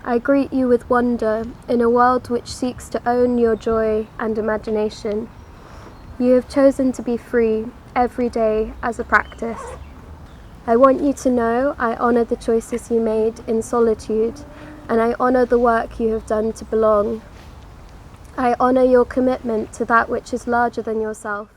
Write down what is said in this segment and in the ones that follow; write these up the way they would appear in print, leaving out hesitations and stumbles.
I greet you with wonder in a world which seeks to own your joy and imagination. You have chosen to be free every day as a practice. I want you to know I honour the choices you made in solitude, and I honour the work you have done to belong. I honour your commitment to that which is larger than yourself.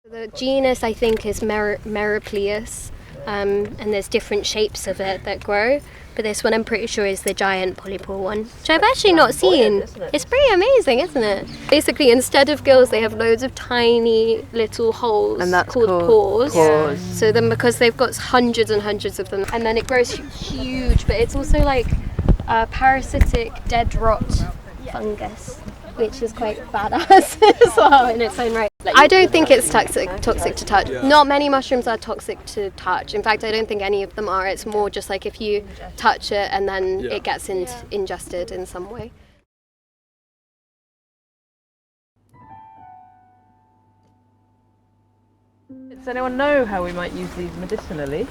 The genus, I think, is Meroplius, and there's different shapes of it that grow, but this one I'm pretty sure is the giant polypore one, which I've actually not seen. It's pretty amazing, isn't it? Basically, instead of gills, they have loads of tiny little holes, and that's called pores. Pores. So then, because they've got hundreds and hundreds of them, and then it grows huge, but it's also like a parasitic dead rot fungus, which is quite badass as well in its own right. I don't think it's toxic to touch. Not many mushrooms are toxic to touch. In fact, I don't think any of them are. It's more just like if you touch it and then it gets ingested in some way. Does anyone know how we might use these medicinally?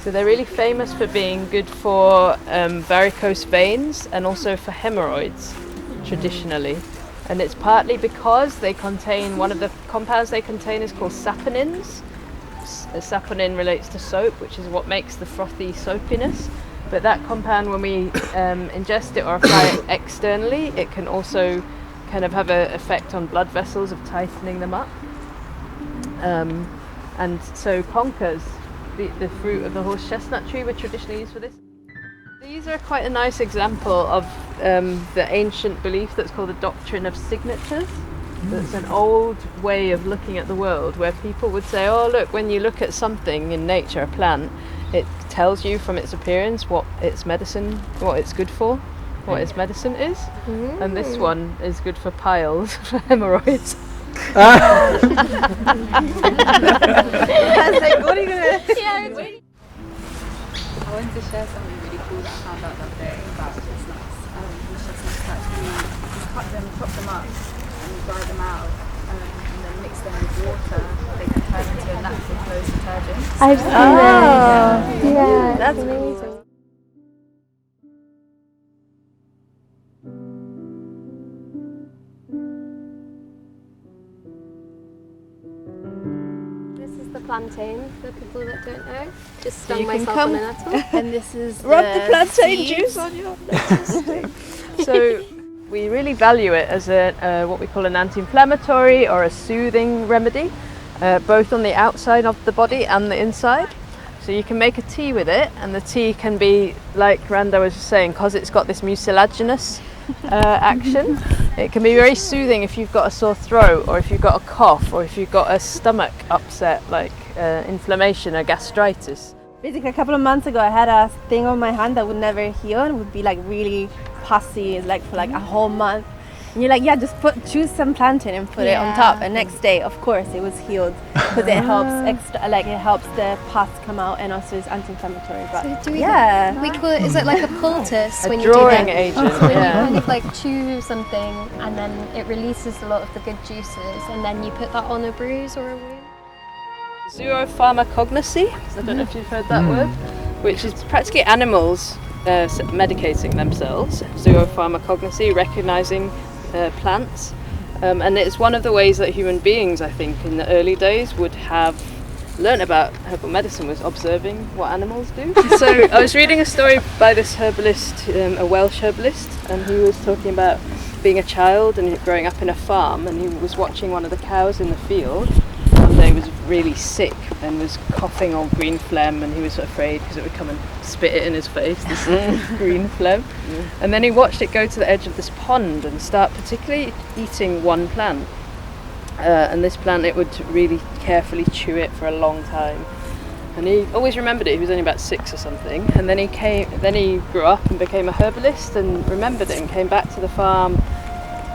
So they're really famous for being good for varicose veins and also for hemorrhoids, traditionally. And it's partly because they contain, one of the compounds they contain is called saponins. Saponin relates to soap, which is what makes the frothy soapiness. But that compound, when we ingest it or apply it externally, it can also kind of have an effect on blood vessels of tightening them up. And so conkers, the fruit of the horse chestnut tree, were traditionally used for this. These are quite a nice example of the ancient belief that's called the doctrine of signatures. That's an old way of looking at the world, where people would say, oh look, when you look at something in nature, a plant, it tells you from its appearance what its medicine, what it's good for, what its medicine is. And this one is good for piles, for hemorrhoids. I was like, what are you gonna... I wanted to share something really cool that I found out the other day about chestnuts. These chestnuts actually, you cut them, chop them up, and you dry them out, and then mix them with water. They can turn into a natural clothes detergent. I've seen it. Yeah, that's amazing. Plantain, for people that don't know. Just stung myself on an apple. And this is Rub the plantain seeds. juice on your So we really value it as a what we call an anti-inflammatory or a soothing remedy, both on the outside of the body and the inside. So you can make a tea with it, and the tea can be, like Randa was just saying, because it's got this mucilaginous action, it can be very soothing if you've got a sore throat, or if you've got a cough, or if you've got a stomach upset, like inflammation or gastritis. Basically, a couple of months ago, I had a thing on my hand that would never heal and would be like really pussy, like for like a whole month. And you're like, yeah, just choose some plantain and put it on top. And next day, of course, it was healed because it helps it helps the pus come out, and also is anti-inflammatory. But So do we call it, is it like a poultice when you do drawing that? agent, So when you yeah. kind of like chew something and then it releases a lot of the good juices, and then you put that on a bruise or a wound? Zoopharmacognosy, I don't know if you've heard that word, which is practically animals medicating themselves. Zoopharmacognosy, recognizing plants, and it's one of the ways that human beings, I think, in the early days would have learned about herbal medicine, was observing what animals do. So I was reading a story by this herbalist, a Welsh herbalist, and he was talking about being a child and growing up in a farm, and he was watching one of the cows in the field. One day was really sick and was coughing on green phlegm, and he was afraid because it would come and spit it in his face, this green phlegm. And then he watched it go to the edge of this pond and start particularly eating one plant. And this plant, it would really carefully chew it for a long time. And he always remembered it. He was only about 6 or something. And then he grew up and became a herbalist and remembered it and came back to the farm,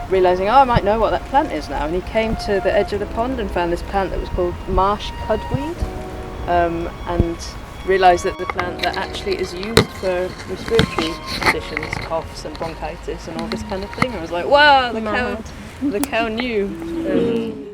realising, I might know what that plant is now. And he came to the edge of the pond and found this plant that was called marsh cudweed, and realised that the plant that actually is used for respiratory conditions, coughs and bronchitis and all this kind of thing. I was like, wow, the cow knew.